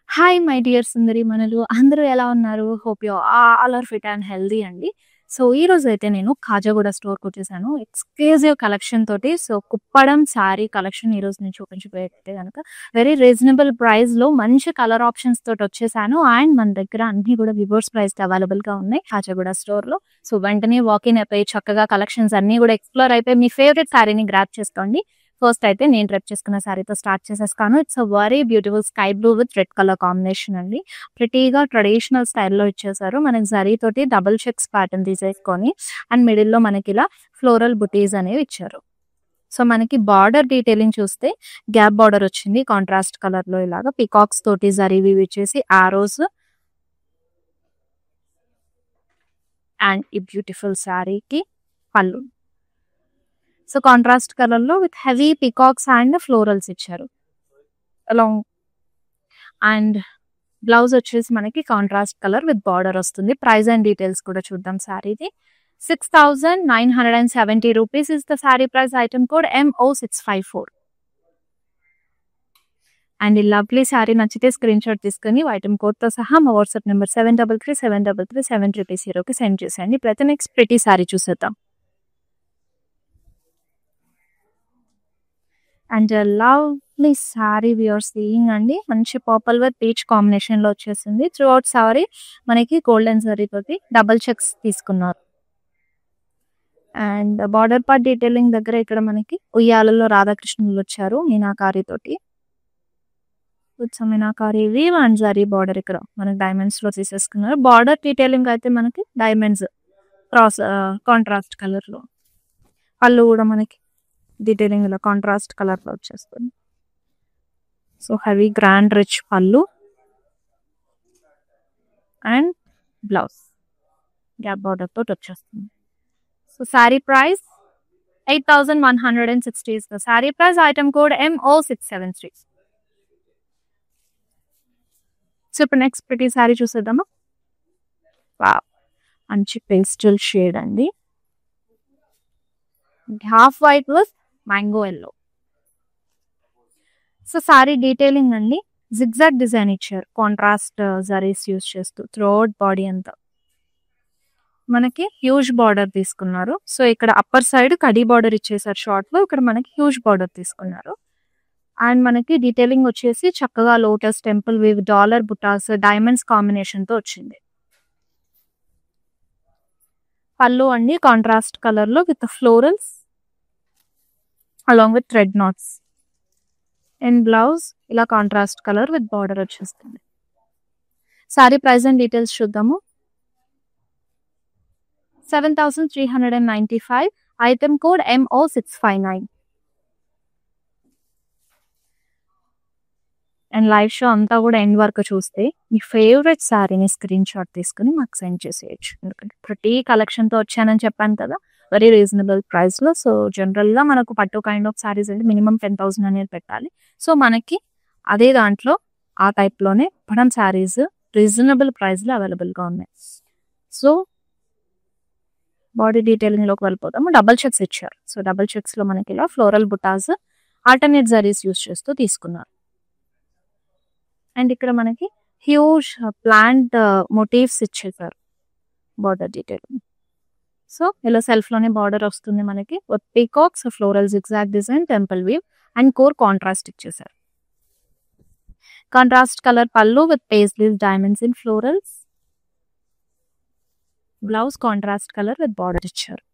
Hi my dear సుందరి మనలు అందరూ ఎలా ఉన్నారు? Hope you all are fit and healthy అండి. సో ఈ రోజు అయితే నేను కాజాగూడ స్టోర్కి వచ్చేసాను ఎక్స్క్లూజివ్ కలెక్షన్ తోటి. సో కుప్పడం శారీ కలెక్షన్ ఈ రోజు నేను చూపించబోయేటైతే కనుక వెరీ రీజనబుల్ ప్రైస్ లో మంచి కలర్ ఆప్షన్స్ తోటి వచ్చేసాను. అండ్ మన దగ్గర అన్ని కూడా వివర్స్ ప్రైస్ అవైలబుల్ గా ఉన్నాయి కాజాగూడ స్టోర్ లో. సో వెంటనే వాకిన్ అయిపోయి చక్కగా కలెక్షన్స్ అన్ని కూడా ఎక్స్ప్లోర్ అయిపోయి మీ ఫేవరెట్ శారీని గ్రాప్ చేసుకోండి. ఫస్ట్ అయితే నేను డ్రెప్ చేసుకున్న శారీతో స్టార్ట్ చేసేస్తాను. It's a very beautiful sky blue with red colour combination అండి. ప్రిటీగా ట్రెడిషనల్ స్టైల్లో ఇచ్చేసారు. మనకి జరీ తోటి డబుల్ చెక్స్ ప్యాటర్న్ తీసేసుకొని అండ్ మిడిల్ లో మనకి ఇలా ఫ్లోరల్ బుటీస్ అనేవి ఇచ్చారు. సో మనకి బార్డర్ డీటెయిలింగ్ చూస్తే గ్యాప్ బార్డర్ వచ్చింది కాంట్రాస్ట్ కలర్ లో, ఇలాగా పికాక్స్ తోటి జరీవి ఇచ్చేసి ఆరోస్ అండ్ ఈ బ్యూటిఫుల్ శారీకి పళ్ళు. సో కాంట్రాస్ట్ కలర్ లో with heavy peacocks and florals ఇచ్చారు అలాంగ్. అండ్ బ్లౌజ్ వచ్చేసి మనకి కాంట్రాస్ట్ కలర్ విత్ బార్డర్ వస్తుంది. ప్రైస్ అండ్ డీటెయిల్స్ కూడా చూద్దాం. శారీది 6,970 rupees is the sari price. Item code MO654. And ఈ లవ్లీ శారీ నచ్చితే స్క్రీన్ షాట్ తీసుకుని ఐటమ్ కోడ్ తో సహా మా వాట్సాప్ నెంబర్ 7337337330కి సెండ్ చేసేయండి. ప్రతి నెక్స్ట్ ప్రిటీ శారీ చూసేద్దాం. And lovely sari we are seeing అండి. మంచి పర్పుల్ విత్ పీచ్ కాంబినేషన్ లో వచ్చేసింది. త్రూ అవుట్ శారీ మనకి గోల్డెన్ జరీ తోటి డబుల్ చెక్స్ తీసుకున్నారు. అండ్ బార్డర్ పార్ట్ డీటెయిలింగ్ దగ్గర ఇక్కడ మనకి ఉయ్యాలలో రాధాకృష్ణులు వచ్చారు మీనాకారి తోటి. Meenakari weave and zari border ఇక్కడ మనకి డైమండ్స్ లో తీసేసుకున్నారు. బార్డర్ డీటెయిలింగ్ అయితే మనకి డైమండ్స్ క్రాస్ కాంట్రాస్ట్ కలర్ లో. పళ్ళు కూడా మనకి డీటెయిలింగ్ ఇలా కాంట్రాస్ట్ కలర్ లో వచ్చేస్తుంది. సో హెవీ గ్రాండ్ రిచ్ పళ్ళు అండ్ బ్లౌజ్ గ్యాప్ బార్డర్ తోటి వచ్చేస్తుంది. So sari price 8,160 is the sari price. Item code MO673. So ఇప్పుడు నెక్స్ట్ ప్రిటీ శారీ చూసేద్దామా. వావ్, మంచి పేస్టల్ షేడ్ అండి. Half white with mango yellow. So sorry detailing అండి జిగ్జాగ్ డిజైన్ ఇచ్చారు contrast zaris use చేస్తూ త్రూఅవుట్ బాడీ అంతా. మనకి హ్యూజ్ బార్డర్ తీసుకున్నారు. సో ఇక్కడ అప్పర్ సైడ్ కడీ బార్డర్ ఇచ్చేసారు షార్ట్ లో, ఇక్కడ మనకి హ్యూజ్ బార్డర్ తీసుకున్నారు. అండ్ మనకి డీటెయిలింగ్ వచ్చేసి చక్కగా lotus temple with dollar butas diamonds combination తో వచ్చింది. పళ్ళు అండి కాంట్రాస్ట్ కలర్ లో with florals along with thread knots. And blouse ఇలా కాంట్రాస్ట్ కలర్ విత్ బార్డర్ వచ్చేస్తుంది. సారీ ప్రైస్ అండ్ డీటెయిల్స్ చూద్దాము. 7,395. Item code MO659. And live show అంతా కూడా ఎండ్ వరకు చూస్తే మీ ఫేవరెట్ శారీని స్క్రీన్ షాట్ తీసుకుని మాకు సెండ్ చేసేయచ్చు. ఎందుకంటే ప్రతి కలెక్షన్తో వచ్చానని చెప్పాను కదా, వెరీ రీజనబుల్ ప్రైస్లో. సో జనరల్గా మనకు పట్టు కైండ్ ఆఫ్ శారీస్ అంటే మినిమం 10,000 అనేది పెట్టాలి. సో మనకి అదే దాంట్లో ఆ టైప్లోనే పడం శారీస్ రీజనబుల్ ప్రైస్లో అవైలబుల్గా ఉన్నాయి. సో బాడీ డీటెయిలింగ్లోకి వెళ్ళిపోతాము. డబల్ చెక్స్ ఇచ్చారు. సో డబల్ చెక్స్లో మనకి ఇలా floral butas alternate zaris use చేస్తూ తీసుకున్నారు. అండ్ ఇక్కడ మనకి హ్యూజ్ ప్లాంట్ మోటివ్స్ ఇచ్చేసారు బార్డర్ డీటెయిలింగ్. సో ఇలా సెల్ఫ్ లోనే బార్డర్ వస్తుంది మనకి. Peacocks floral zigzag design temple weave and core contrast ఇచ్చేసారు. కాంట్రాస్ట్ కలర్ పళ్ళు with paisleys diamonds in florals. Blouse contrast colour with border ఇచ్చారు.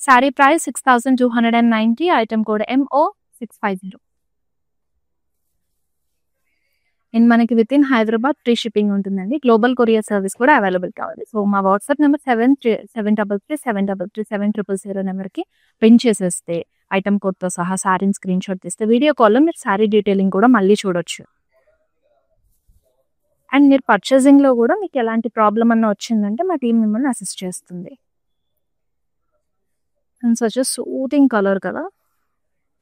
Sari price 6,290. Item code MO650. And మనకి within Hyderabad free shipping ఉంటుందండి. Global courier service కూడా available కావాలి. So మా WhatsApp number 7337337000 నెంబర్కి pin చేసేస్తే ఐటమ్ కోడ్తో సహా శారీని స్క్రీన్ షాట్ తీస్తే వీడియో కాల్లో మీరు శారీ డీటెయిలింగ్ కూడా మళ్ళీ చూడొచ్చు. అండ్ మీరు పర్చేసింగ్లో కూడా మీకు ఎలాంటి ప్రాబ్లం అన్న వచ్చిందంటే మా టీం మిమ్మల్ని అసిస్ట్ చేస్తుంది. అండ్ సచ్ సూటింగ్ కలర్ కదా,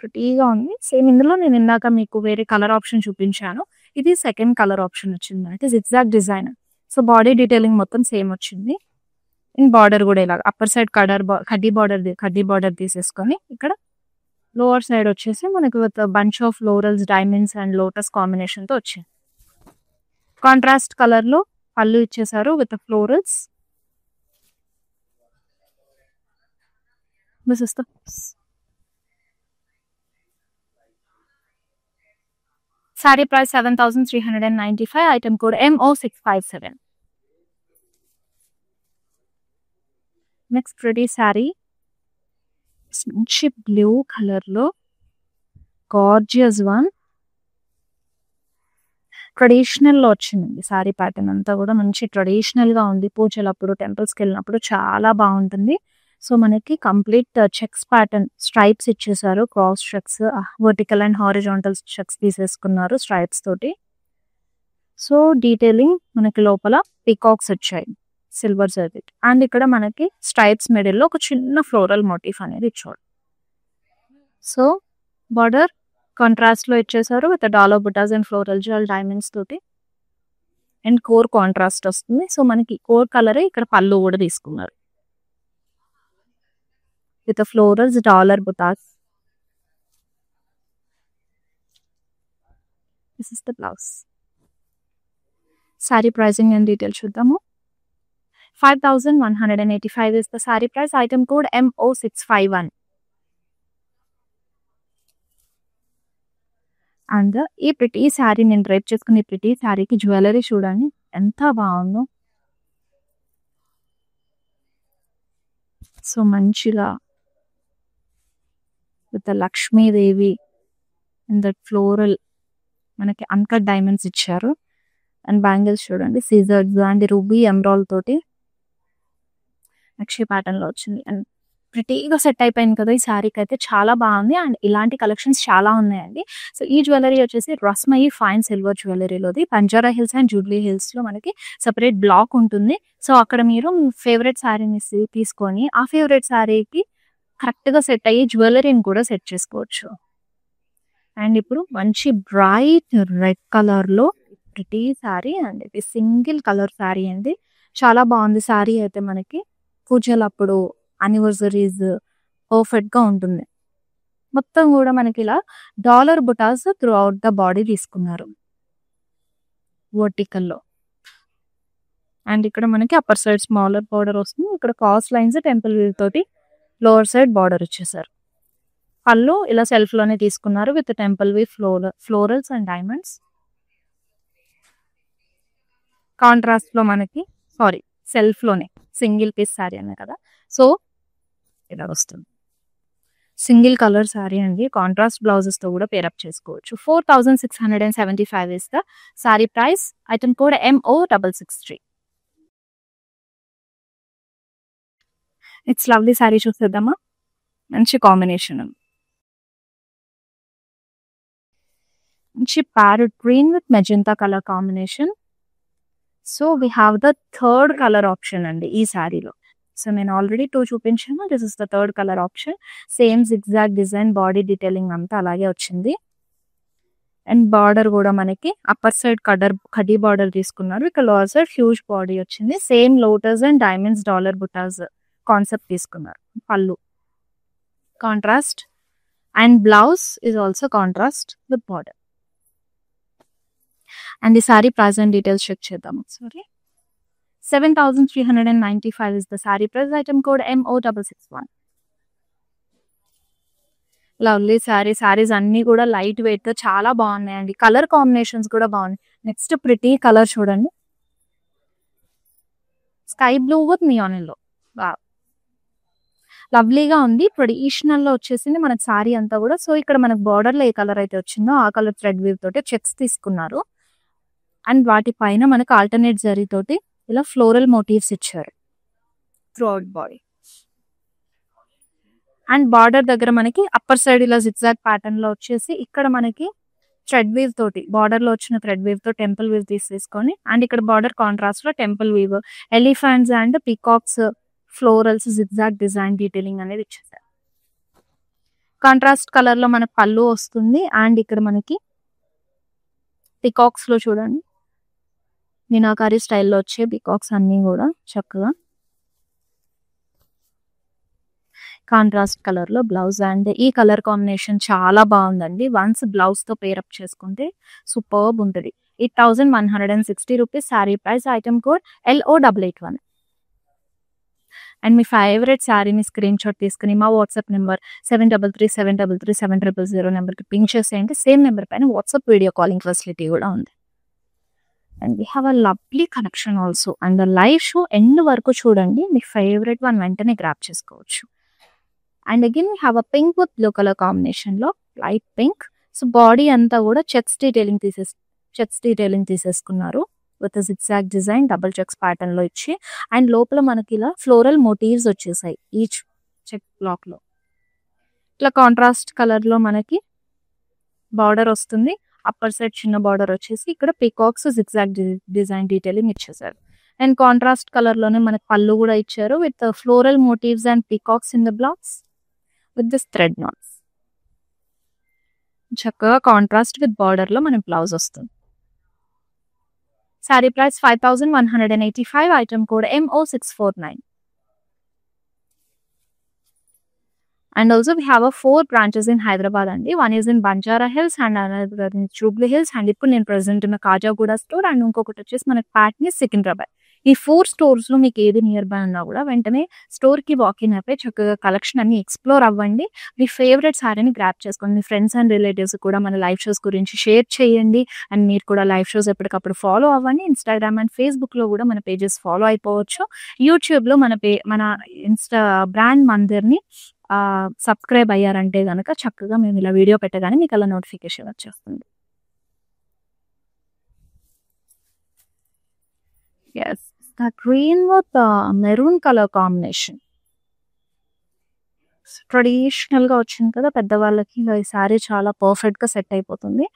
ప్రిటీగా ఉంది. సేమ్ ఇందులో నేను ఇందాక మీకు వేరే కలర్ ఆప్షన్ చూపించాను. ఇది సెకండ్ కలర్ ఆప్షన్ వచ్చింది. అంటే zigzag design. So body detailing మొత్తం సేమ్ వచ్చింది. ఇన్ బార్డర్ కూడా ఇలా అప్పర్ సైడ్ కడ్డీ బార్డర్ తీసేసుకొని ఇక్కడ లోవర్ సైడ్ వచ్చేసి మనకి with bunch of florals, diamonds and lotus combination తో వచ్చింది. కాంట్రాస్ట్ కలర్ లో పళ్ళు ఇచ్చేసారు with florals. This is the sari price 7,395. Item code MO657. Next pretty sari మంచి బ్లూ కలర్ లో గార్జియస్ వన్. ట్రెడిషనల్ లో వచ్చిందండి శారీ ప్యాటర్న్ అంతా కూడా మంచి ట్రెడిషనల్ గా ఉంది. పూజలప్పుడు టెంపుల్స్కి వెళ్ళినప్పుడు చాలా బాగుంటుంది. సో మనకి కంప్లీట్ చెక్స్ ప్యాటర్న్ స్ట్రైప్స్ ఇచ్చేసారు. Cross checks, vertical and horizontal checks తీసేసుకున్నారు స్ట్రైప్స్ తోటి. సో డీటెయిలింగ్ మనకి లోపల పీకాక్స్ వచ్చాయి సిల్వర్ జర్దెట్. అండ్ ఇక్కడ మనకి స్ట్రైప్స్ మిడిల్ లో ఒక చిన్న ఫ్లోరల్ మోటిఫ్ అనేది ఇచ్చాడు. సో బార్డర్ కాంట్రాస్ట్ లో ఇచ్చేసారు with dollar butas and floral జెల్ డైమండ్స్ తోటి. అండ్ కోర్ కాంట్రాస్ట్ వస్తుంది. సో మనకి కోర్ కలర్ ఇక్కడ పళ్ళు కూడా తీసుకున్నారు with florals, dollar butas. This is the blouse. Sari pricing and detail చూద్దాము. 5,185 is the saree price. Item code MO651. And ఈ ప్రిటీ శారీ నేను డ్రైప్ చేసుకుని ఈ ప్రిటీ శారీకి జ్యువెలరీ చూడండి ఎంత బాగుందో. సో మంచిగా with Lakshmidevi and that floral మనకి అన్కట్ డైమండ్స్ ఇచ్చారు. అండ్ బ్యాంగిల్స్ చూడండి సీజర్స్ అండ్ రూబీ ఎమరాల్డ్ తోటి నక్షి ప్యాటర్న్ లో వచ్చింది. అండ్ ప్రిటీగా సెట్ అయిపోయింది కదా ఈ శారీకి అయితే. చాలా బాగుంది. అండ్ ఇలాంటి కలెక్షన్స్ చాలా ఉన్నాయండి. సో ఈ జ్యువెలరీ వచ్చేసి రస్మయి ఫైన్ సిల్వర్ జ్యువెలరీలోది. Banjara Hills and Jubilee Hills లో మనకి సెపరేట్ బ్లాక్ ఉంటుంది. సో అక్కడ మీరు ఫేవరెట్ శారీని తీసుకొని ఆ ఫేవరెట్ శారీకి కరెక్ట్ గా సెట్ అయ్యి జ్యువెలరీని కూడా సెట్ చేసుకోవచ్చు. అండ్ ఇప్పుడు మంచి బ్రైట్ రెడ్ కలర్ లో ప్రిటీ శారీ అండ్ ఇది సింగిల్ కలర్ శారీ అండి. చాలా బాగుంది శారీ అయితే. మనకి పూజలప్పుడు యానివర్సరీస్ పర్ఫెక్ట్ గా ఉంటుంది. మొత్తం కూడా మనకి ఇలా dollar butas throughout the body బాడీ తీసుకున్నారు వర్టికల్ లో. అండ్ ఇక్కడ మనకి అప్పర్ సైడ్ స్మాలర్ బార్డర్ వస్తుంది. ఇక్కడ కాస్ట్ లైన్స్ టెంపుల్ వీవ్ తోటి లోవర్ సైడ్ బార్డర్ ఇచ్చేసారు. పళ్ళు ఇలా సెల్ఫ్ లోనే తీసుకున్నారు with temple weave florals and diamonds. Contrast లో మనకి సెల్ఫ్ లోనే సింగిల్ పీస్ శారీ అనే కదా. సో ఇలా వస్తుంది సింగిల్ కలర్ శారీ అండి. కాంట్రాస్ట్ బ్లౌజెస్ తో కూడా పేరప్ చేసుకోవచ్చు. 4,675 is the saree price. Item code MO663. It's lovely sari చూసేద్దామా. మంచి కాంబినేషన్, మంచి parrot green with magenta colour combination. So we have the third colour option అండి ఈ శారీలో. సో నేను ఆల్రెడీ 2 చూపించాను. This is the third colour option. Same zigzag design, body detailing అంతా అలాగే వచ్చింది. అండ్ బార్డర్ కూడా మనకి అప్పర్ సైడ్ కడ్డీ బార్డర్ తీసుకున్నారు. ఇక్కడ లోవర్ సైడ్ హ్యూజ్ బాడీ వచ్చింది. Same lotus and diamonds dollar butas concept తీసుకున్నారు. పళ్ళు contrast and blouse is also contrast with border. And ఈ sari price and details check చేద్దాం ఒకసారి. 7,395 is the saree price. Item code MO661. Lovely saris అన్ని కూడా light weight గా చాలా బాగున్నాయండి. కలర్ కాంబినేషన్స్ కూడా బాగున్నాయి. నెక్స్ట్ ప్రిటీ కలర్ చూడండి, sky blue with neon yellow. లవ్లీగా ఉంది. ట్రెడిషనల్ లో వచ్చేసింది మనకి శారీ అంతా కూడా. సో ఇక్కడ మనకు బార్డర్ లో ఏ కలర్ అయితే వచ్చిందో ఆ కలర్ థ్రెడ్ వీవ్ తోటి చెక్స్ తీసుకున్నారు. అండ్ వాటి పైన మనకు ఆల్టర్నేట్ జరీ తోటి ఇలా ఫ్లోరల్ మోటివ్స్ ఇచ్చారు through out body. And border దగ్గర మనకి అప్పర్ సైడ్ ఇలా జిగ్జాగ్ ప్యాటర్న్ లో వచ్చేసి ఇక్కడ మనకి థ్రెడ్ వీవ్ తోటి బార్డర్ లో వచ్చిన థ్రెడ్ వీవ్ తో టెంపుల్ వీవ్ తీసేసుకొని, అండ్ ఇక్కడ బార్డర్ కాంట్రాస్ట్ లో temple weave, elephants and peacocks, florals, zigzag design detailing అనేది ఇచ్చేసారు. కాంట్రాస్ట్ కలర్ లో మనకు పళ్ళు వస్తుంది. అండ్ ఇక్కడ మనకి పీకాక్స్ లో చూడండి మీనాకారి స్టైల్లో వచ్చే పీకాక్స్ అన్ని కూడా చక్కగా కాంట్రాస్ట్ కలర్లో బ్లౌజ్ అండ్ ఈ కలర్ కాంబినేషన్ చాలా బాగుందండి. వన్స్ బ్లౌజ్తో పేరప్ చేసుకుంటే సూపర్బ్ ఉంటుంది. 8160 rupees sari price. Item code LO881. And మీ ఫేవరెట్ శారీని స్క్రీన్ షాట్ తీసుకుని మా వాట్సాప్ నెంబర్ 7337337000 నెంబర్కి పింక్ చేసేయండి. సేమ్ నెంబర్ పైన వాట్సాప్ వీడియో కాలింగ్ ఫెసిలిటీ కూడా ఉంది. And we have a lovely collection also. And the live show end వరకు చూడండి, మీ ఫేవరెట్ వన్ వెంటనే గ్రాప్ చేసుకోవచ్చు. And again we have a pink with blue colour కాంబినేషన్లో light pink. So body అంతా కూడా checks detailing తీసేసుకున్నారు with zigzag design double checks pattern లో ఇచ్చి, అండ్ లోపల మనకి ఇలా ఫ్లోరల్ మోటివ్స్ వచ్చేసాయి ఈచ్ చెక్ బ్లాక్ లో. ఇట్లా కాంట్రాస్ట్ కలర్ లో మనకి బార్డర్ వస్తుంది. అప్పర్ సైడ్ చిన్న బార్డర్ వచ్చేసి ఇక్కడ పీకాక్స్ జిగ్జాగ్ డిజైన్ డీటెయిలింగ్ ఇచ్చేసారు. అండ్ కాంట్రాస్ట్ కలర్ లోనే మనకి పళ్ళు కూడా ఇచ్చారు with floral motifs and peacocks in the blocks with this thread knots. చక్కగా కాంట్రాస్ట్ విత్ బార్డర్ లో మన బ్లౌజ్ వస్తుంది. Sari price 5185. Item code MO649. And also we have 4 branches in Hyderabad అండి. One is in Banjara Hills and another in Jubilee Hills. And ఇప్పుడు నేను present ఉన్న Khajaguda store and ఇంకొకటి వచ్చేసి మనకి పాట్నీ సికింద్రాబాద్. ఈ 4 స్టోర్స్ లో మీకు ఏది నియర్ బై ఉన్నా కూడా వెంటనే స్టోర్ కి వాకిన్ అయిపోయి చక్కగా కలెక్షన్ అన్ని ఎక్స్ప్లోర్ అవ్వండి. మీ ఫేవరెట్ సారీని గ్రాప్ చేసుకోండి. మీ ఫ్రెండ్స్ అండ్ రిలేటివ్స్ కూడా మన లైవ్ షోస్ గురించి షేర్ చేయండి. అండ్ మీరు కూడా లైవ్ షోస్ ఎప్పటికప్పుడు ఫాలో అవ్వండి. ఇన్స్టాగ్రామ్ అండ్ ఫేస్బుక్ లో కూడా మన పేజెస్ ఫాలో అయిపోవచ్చు. యూట్యూబ్ లో మన ఇన్స్టా బ్రాండ్ మందిర్ని సబ్స్క్రైబ్ అయ్యారంటే కనుక చక్కగా మేము ఇలా వీడియో పెట్టగానే మీకు అలా నోటిఫికేషన్ వచ్చేస్తుంది. Yes, the green with the maroon color combination. Traditional గా వచ్చింది కదా పెద్దవాళ్ళకి, ఈ సారీ చాలా పర్ఫెక్ట్ గా సెట్ అయిపోతుంది.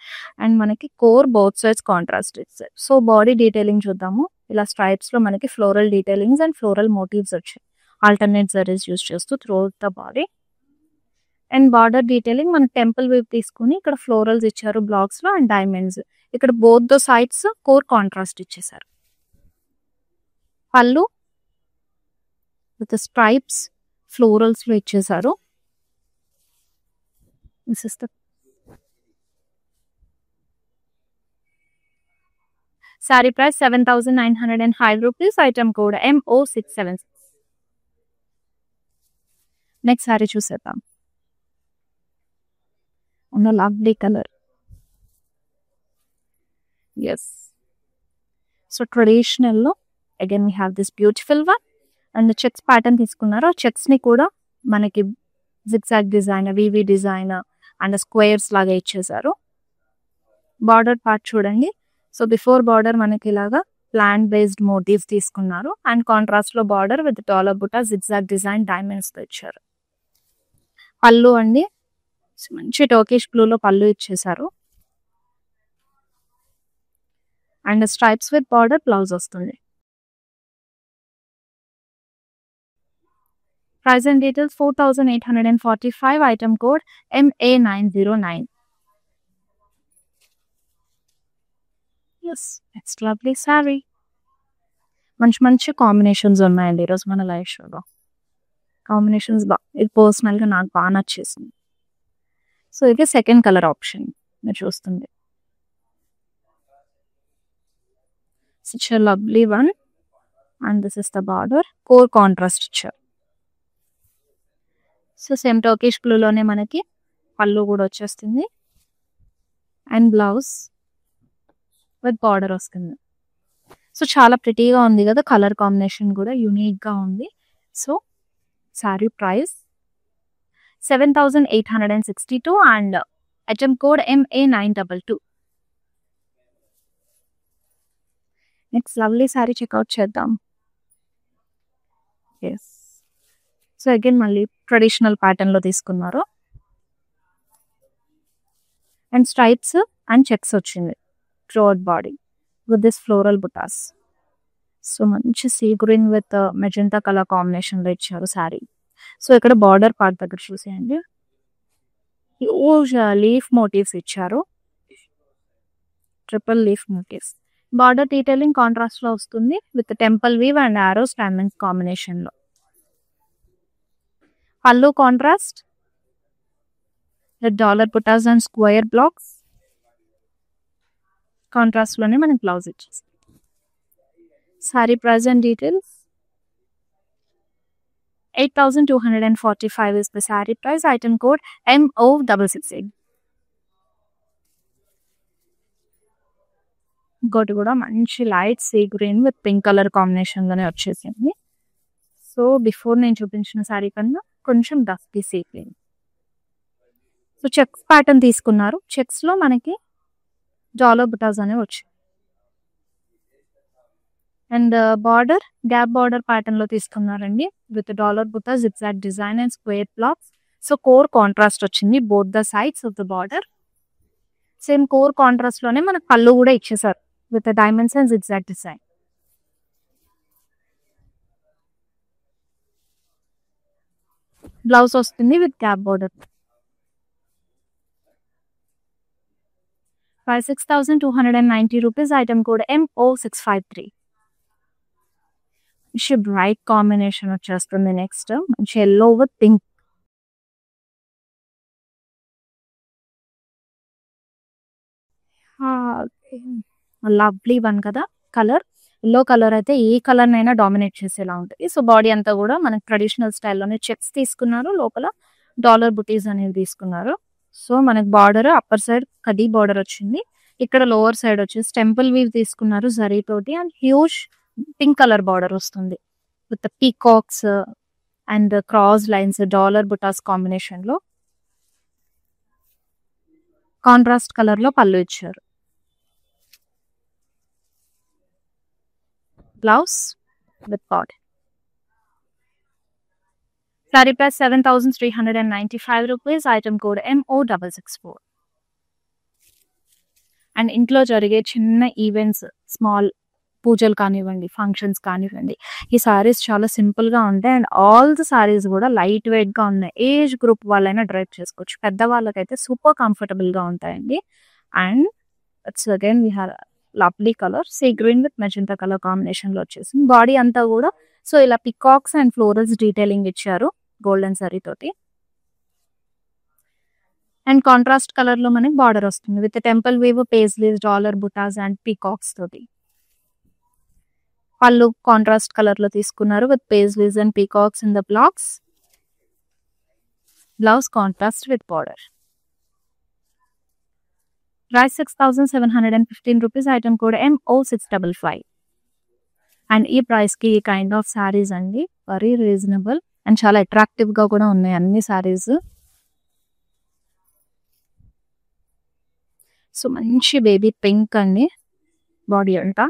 అండ్ మనకి కోర్ బౌత్ సైడ్స్ కాంట్రాస్ట్ ఇచ్చారు. సో బాడీ డీటెయిలింగ్ చూద్దాము. ఇలా స్ట్రైప్స్ లో మనకి floral detailings and floral motifs వచ్చాయి. ఆల్టర్నేట్ జరీస్ యూస్ చేస్తూ throughout the body. And border detailing మన టెంపుల్ వేవ్ తీసుకుని ఇక్కడ ఫ్లోరల్స్ ఇచ్చారు బ్లాక్స్ లో అండ్ డైమండ్స్. ఇక్కడ both the sides core contrast ఇచ్చేసారు. పళ్ళు విత్ స్ట్రైప్స్ ఫ్లోరల్స్ లో ఇచ్చేసారు. Sari price 7905 rupees. Item code MO676. Next sari చూసేద్దాం. ఉన్న lovely colour. Yes, so traditional లో again we have this beautiful one. And checks pattern తీసుకున్నారు. Checks ని కూడా మనకి జిగ్జాగ్ డిజైన్, వివి డిజైన్ అండ్ స్క్వేర్స్ లాగా ఇచ్చేసారు. బార్డర్ పార్ట్ చూడండి. సో బిఫోర్ బార్డర్ మనకి ఇలాగా ప్లాంట్ బేస్డ్ మోటివ్స్ తీసుకున్నారు. అండ్ కాంట్రాస్ట్ లో border with dollar buta zigzag design diamonds తో ఇచ్చారు. పళ్ళు అండి మంచి టర్కిష్ బ్లూ లో పళ్ళు ఇచ్చేసారు. And stripes with border blouse వస్తుంది. Price and details 4845. Item code MA909. Next lovely sari. మంచి మంచి కాంబినేషన్స్ ఉన్నాయండి ఈరోజు మన లైవ్ షోలో. కాంబినేషన్స్ ఇది పర్సనల్గా నాకు బాగా నచ్చేసింది. సో ఇది సెకండ్ కలర్ ఆప్షన్ మీరు చూస్తుంది. such a lovely one. And this is the border. Core contrast ఇచ్చారు. సో సేమ్ టర్కిష్ బ్లూ లోనే మనకి పళ్ళు కూడా వచ్చేస్తుంది. అండ్ బ్లౌజ్ విత్ బార్డర్ వస్తుంది. సో చాలా ప్రిటీగా ఉంది కదా, కలర్ కాంబినేషన్ కూడా యూనిక్ గా ఉంది. So sari price 7862 and item code MA922. Next lovely sari check out చేద్దాం. ఎస్, సో అగైన్ మళ్ళీ ట్రెడిషనల్ ప్యాటర్న్ లో తీసుకున్నారు. అండ్ స్ట్రైప్స్ అండ్ చెక్స్ వచ్చింది throughout body with this floral butas. So మంచి sea green with magenta colour combination లో ఇచ్చారు శారీ. సో ఇక్కడ border part దగ్గర చూసేయండి, హ్యూజ్ లీఫ్ మోటివ్స్ ఇచ్చారు. Triple leaf motifs. Border detailing contrast లో వస్తుంది with temple weave and Aorus diamonds combination లో. Pallu contrast dollar butas and square blocks. Contrast లోనే మనకి బ్లౌజ్ ఇచ్చేసి. Sari price and details. 8,245 is the saree price. Item code MO668. ఇంకోటి కూడా మంచి light sea green with pink colour combination లోనే వచ్చేసింది. So before నేను చూపించిన శారీ కన్నా కొంచెం dusky sea green. So checks pattern తీసుకున్నారు. చెక్స్ లో మనకి డాలర్ బుటాస్ అనేవి వచ్చాయి. And border gap border pattern లో తీసుకున్నారండి with dollar buta zigzag design and square blocks. So core contrast వచ్చింది both the sides of the border. Same core contrast లోనే మనకు పళ్ళు కూడా ఇచ్చేసారు with diamonds and zigzag design. Blouse వస్తుంది with gap border. 6,290 rupees. Item code MO653. మంచి bright combination వచ్చేస్తుంది. Next మంచి yellow with pink. Lovely one కదా కలర్. ఎల్లో కలర్ అయితే ఏ కలర్ నైనా డామినేట్ చేసేలా ఉంటుంది. సో బాడీ అంతా కూడా మనకి ట్రెడిషనల్ స్టైల్లోనే చెక్స్ తీసుకున్నారు. లోపల డాలర్ బుటీస్ అనేవి తీసుకున్నారు. సో మనకి బార్డర్ అప్పర్ సైడ్ కడీ బార్డర్ వచ్చింది. ఇక్కడ లోవర్ సైడ్ వచ్చేసి టెంపుల్ వీవ్ తీసుకున్నారు జరీ తోటి. And huge pink colour border వస్తుంది with peacocks and cross lines dollar butas combination లో. కాంట్రాస్ట్ కలర్ లో పళ్ళు ఇచ్చారు. Blouse with border. Sari price 7,395 rupees. Item code MO664. And ఇంట్లో జరిగే చిన్న ఈవెంట్స్, స్మాల్ పూజలు కానివ్వండి, ఫంక్షన్స్ కానివ్వండి, ఈ సారీస్ చాలా సింపుల్ గా ఉంటాయి. అండ్ ఆల్ ది సారీస్ కూడా లైట్ వెయిట్ గా ఉన్నాయి. ఏజ్ గ్రూప్ వాళ్ళైనా డ్రైవ్ చేసుకోవచ్చు. పెద్ద వాళ్ళకైతే సూపర్ కంఫర్టబుల్ గా ఉంటాయండి. And it's again we have lovely colour sea green with magenta colour combination లో వచ్చేసింది. బాడీ అంతా కూడా సో ఇలా పికాక్స్ అండ్ ఫ్లోరల్స్ డీటెయిలింగ్ ఇచ్చారు గోల్డెన్ సరీ తోటి. అండ్ కాంట్రాస్ట్ కలర్ లో మనకి బార్డర్ వస్తుంది with temple weave paisleys dollar butas and peacocks తోటి. పళ్ళు కాంట్రాస్ట్ కలర్ లో తీసుకున్నారు with paisleys and peacocks in the blocks. Blouse contrast with border. Price 6,715 rupees. Item code MO655. And ఈ price కి ఈ kind of saris అండి వెరీ రీజనబుల్ అండ్ చాలా attractive గా కూడా ఉన్నాయి అన్ని శారీస్. సో మంచి బేబీ పింక్ అండి బాడీ అంతా.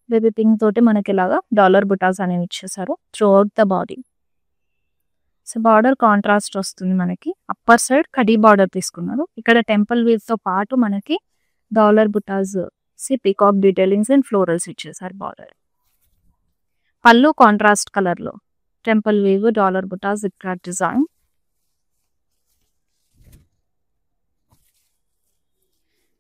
బేబీ పింక్ తోటి మనకి ఇలాగా డాలర్ బుటాస్ అనేవి ఇచ్చేసారు through the body body. So border contrast వస్తుంది మనకి. అప్పర్ సైడ్ కడీ బార్డర్ తీసుకున్నారు. ఇక్కడ టెంపుల్ వీవ్ తో పాటు మనకి dollar butas peacock detailings and florals ఇచ్చేసారు బార్డర్. పళ్ళు కాంట్రాస్ట్ కలర్ లో టెంపుల్ వీవ్ డాలర్ బుటాస్ ఇక్కడ డిజైన్.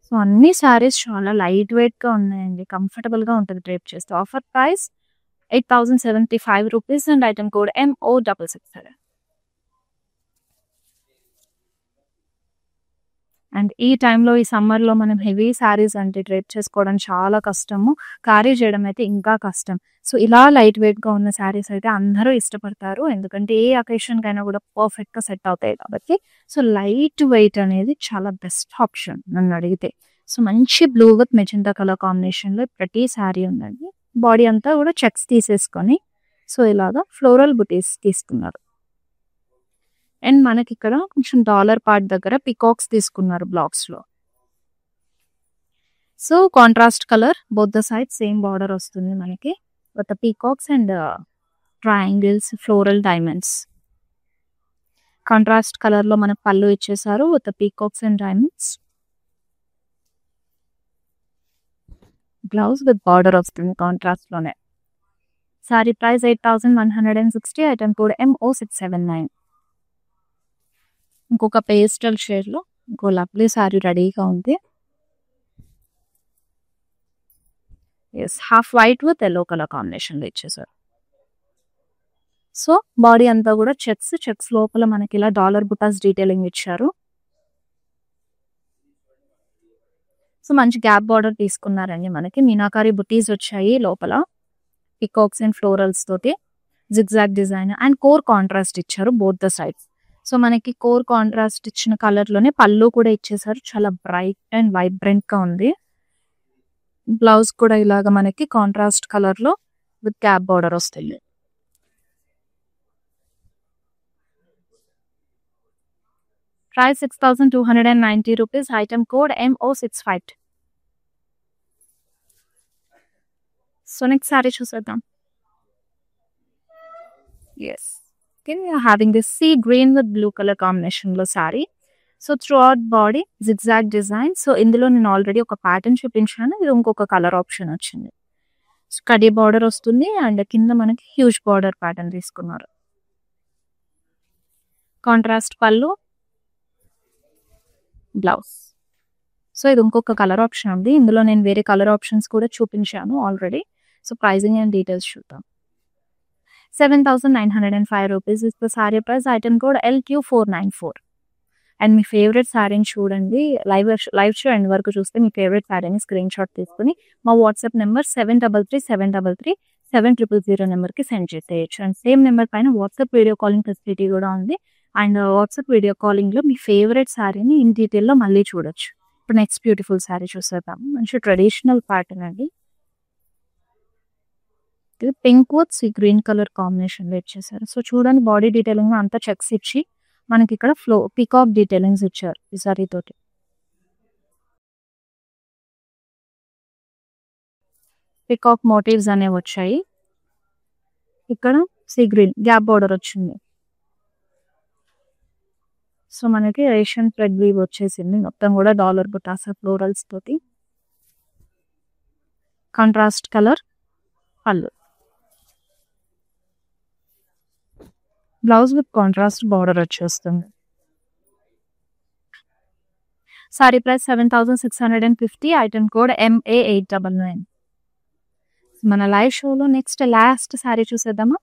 సో అన్ని సారీస్ చాలా లైట్ వెయిట్ గా ఉన్నాయండి. కంఫర్టబుల్ గా ఉంటుంది డ్రేప్ చేస్తే. Offer price 8,075 rupees. And item code MO667. And ఈ టైంలో ఈ సమ్మర్లో మనం హెవీ శారీస్ అంటే డ్రేప్ చేసుకోవడం చాలా కష్టము. క్యారీ చేయడం అయితే ఇంకా కష్టం. సో ఇలా లైట్ వెయిట్గా ఉన్న శారీస్ అయితే అందరూ ఇష్టపడతారు. ఎందుకంటే ఏ అకేషన్కైనా కూడా పర్ఫెక్ట్గా సెట్ అవుతాయి కాబట్టి. సో లైట్ వెయిట్ అనేది చాలా బెస్ట్ ఆప్షన్ నన్ను అడిగితే. సో మంచి బ్లూ విత్ మెజెంటా కలర్ కాంబినేషన్లో ప్రతి శారీ ఉందండి. బాడీ అంతా కూడా చెక్స్ తీసేసుకొని సో ఇలాగా ఫ్లోరల్ బుటీస్ తీసుకున్నారు. అండ్ మనకి ఇక్కడ కొంచెం డాలర్ పార్ట్ దగ్గర పికాక్స్ తీసుకున్నారు బ్లాక్స్ లో. So contrast colour both the side same border వస్తుంది మనకి with peacocks and triangles floral diamonds. Contrast colour లో మనకు పళ్ళు ఇచ్చేసారు with peacocks and diamonds. Blouse with border వస్తుంది కాంట్రాస్ట్ లోనే. Sorry price 8,160. Item code MO679. ఇంకొక పేస్టల్ షేడ్ లో ఇంకో లవ్లీ సారీ రెడీగా ఉంది. Yes half white with yellow colour combination లో ఇచ్చేసారు. సో బాడీ అంతా కూడా చెక్స్ లోపల మనకి ఇలా డాలర్ బుటాస్ డీటెయిలింగ్ ఇచ్చారు. సో మంచి గ్యాప్ బార్డర్ తీసుకున్నారండి. మనకి మీనాకారి బుటీస్ వచ్చాయి లోపల, పికాక్స్ అండ్ ఫ్లోరల్స్ తోటి zigzag design and core contrast ఇచ్చారు బోత్ ద సైడ్స్. సో మనకి కోర్ కాంట్రాస్ట్ ఇచ్చిన కలర్ లోనే పళ్ళు కూడా ఇచ్చేసారు. చాలా బ్రైట్ అండ్ వైబ్రెంట్ గా ఉంది. బ్లౌజ్ కూడా ఇలాగా మనకి కాంట్రాస్ట్ కలర్ లో విత్ గ్యాప్ బార్డర్ వస్తుంది. Price 6,290 rupees. Item code MO65. So next sari చూసేద్దాం. Yes, having this sea green with blue colour combination లో sari. So throughout body zigzag design. So ఇందులో నేను ఆల్రెడీ ఒక ప్యాటర్న్ చూపించాను, ఇది ఇంకొక కలర్ ఆప్షన్ వచ్చింది. కడీ బార్డర్ వస్తుంది అండ్ కింద మనకి హ్యూజ్ బార్డర్ ప్యాటర్న్ తీసుకున్నారు. కాంట్రాస్ట్ పళ్ళు, బ్లౌజ్. సో ఇది ఇంకొక కలర్ ఆప్షన్ ఉంది. ఇందులో నేను వేరే కలర్ ఆప్షన్స్ కూడా చూపించాను already. So pricing and details చూద్దాం. 7,905 rupees is the sari price. Item code LQ494. And మీ ఫేవరెట్ శారీని చూడండి, లైవ్ షో ఎండ్ వరకు చూస్తే మీ ఫేవరెట్ శారీని స్క్రీన్ షాట్ తీసుకుని మా వాట్సాప్ నెంబర్ 7337337000 నెంబర్కి సెండ్ చేసేయచ్చు. అండ్ సేమ్ నెంబర్ పైన వాట్సాప్ వీడియో కాలింగ్ ఫెసిలిటీ కూడా ఉంది. అండ్ వాట్సాప్ వీడియో కాలింగ్లో మీ ఫేవరెట్ శారీని ఇన్ డీటెయిల్లో మళ్ళీ చూడొచ్చు. ఇప్పుడు నెక్స్ట్ బ్యూటిఫుల్ శారీ చూసేద్దాం. మంచి ట్రెడిషనల్ ప్యాటర్న్ అండి. ఇది pink with sea green colour కాంబినేషన్లో ఇచ్చేసారు. సో చూడండి, బాడీ డీటెయిలింగ్ అంతా చెక్స్ ఇచ్చి మనకి ఇక్కడ పికాక్ డీటెయిలింగ్స్ ఇచ్చారు ఈ సారీ తోటి. పికాక్ మోటివ్స్ అనేవి వచ్చాయి. ఇక్కడ సీ గ్రీన్ గ్యాప్ బార్డర్ వచ్చింది. సో మనకి రేషన్ థ్రెడ్ వీవ్ వచ్చేసింది. మొత్తం కూడా డాలర్ బుటాసా ఫ్లోరల్స్ తోటి. కాంట్రాస్ట్ కలర్ పళ్ళు, బ్లౌజ్ విత్ కాంట్రాస్ట్ బార్డర్ వచ్చేస్తుంది. Sari price 7,650. Item code MA899. మన లైవ్ షోలో నెక్స్ట్ లాస్ట్ సారీ చూసేద్దామా.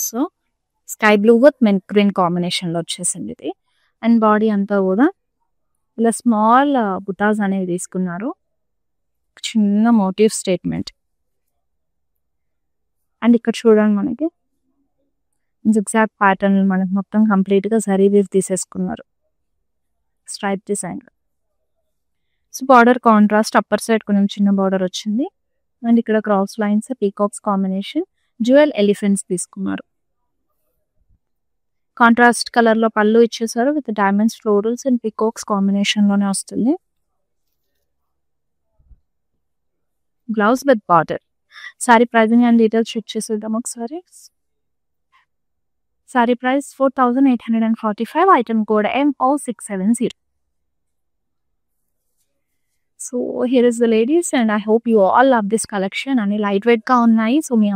So sky blue with mint green కాంబినేషన్లో వచ్చేసింది ఇది. అండ్ బాడీ అంతా కూడా ఇలా స్మాల్ బుటాస్ అనేవి తీసుకున్నారు. చిన్న మోటివ్ స్టేట్మెంట్. అండ్ ఇక్కడ చూడండి, మనకి జిగ్జాగ్ ప్యాటర్న్ మనకి మొత్తం కంప్లీట్గా జరీ వీవ్ తీసేసుకున్నారు stripe design. So border contrast upper side కొంచెం చిన్న బార్డర్ వచ్చింది. అండ్ ఇక్కడ cross lines peacocks combination, jewel elephants తీసుకున్నారు. కాంట్రాస్ట్ కలర్లో పళ్ళు ఇచ్చేసారు with diamonds, florals and peacocks కాంబినేషన్లోనే వస్తుంది. Blouse with border. Sari pricing and details check చేసేద్దాం ఒకసారి. Sari price 4,845. Item code MO670. So here is the ladies and I hope you all love this collection. అని light వెయిట్గా ఉన్నాయి. సో మీ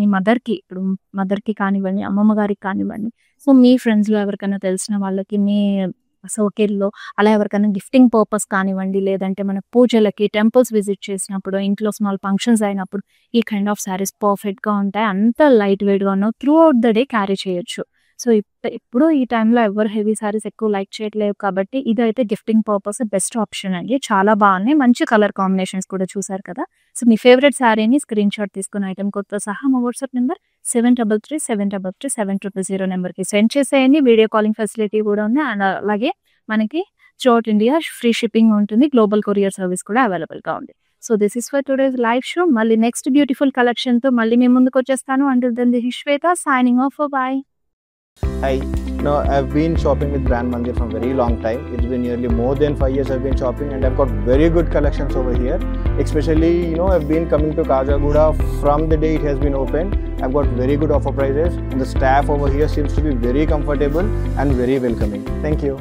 మీ మదర్కి, ఇప్పుడు మదర్కి కానివ్వండి, అమ్మమ్మ గారికి కానివ్వండి, సో మీ ఫ్రెండ్స్లో ఎవరికైనా తెలిసిన వాళ్ళకి, మీ సౌకర్యంలో అలా ఎవరికైనా గిఫ్టింగ్ పర్పస్ కానివ్వండి, లేదంటే మన పూజలకి టెంపుల్స్ విజిట్ చేసినప్పుడు, ఇంట్లో స్మాల్ ఫంక్షన్స్ అయినప్పుడు ఈ కైండ్ ఆఫ్ శారీస్ పర్ఫెక్ట్గా ఉంటాయి. అంత లైట్ వెయిట్గా ఉన్నావు, through the the day carry చేయొచ్చు. సో ఇప్పుడు ఈ టైంలో ఎవరు హెవీ శారీస్ ఎక్కువ లైక్ చేయట్లేదు కాబట్టి ఇదైతే గిఫ్టింగ్ పర్పస్ బెస్ట్ ఆప్షన్ అండి. చాలా బాగున్నాయి, మంచి కలర్ కాంబినేషన్స్ కూడా చూసారు కదా. సో మీ ఫేవరెట్ శారీని స్క్రీన్ షాట్ తీసుకుని ఐటమ్ కోడ్తో సహా మా వాట్సాప్ నెంబర్ 7337337000 నెంబర్కి సెండ్ చేసేయండి. వీడియో కాలింగ్ ఫెసిలిటీ కూడా ఉంది. అండ్ అలాగే మనకి త్రూఅవుట్ ఇండియా ఫ్రీ షిప్పింగ్ ఉంటుంది. గ్లోబల్ కొరియర్ సర్వీస్ కూడా అవైలబుల్గా ఉంది. So this is for today's live show. మళ్ళీ నెక్స్ట్ బ్యూటిఫుల్ కలెక్షన్తో మళ్ళీ మేము ముందుకు వచ్చేస్తాను. Until then this is Shweta signing off. Bye. Hi, I've been shopping with Brand Mandir for a very long time. It's been nearly more than 5 years I've been shopping, and I've got very good collections over here. Especially, I've been coming to Kajagoda from the day it has been opened. I've got very good offer prices, and the staff over here seems to be very comfortable and very welcoming. Thank you.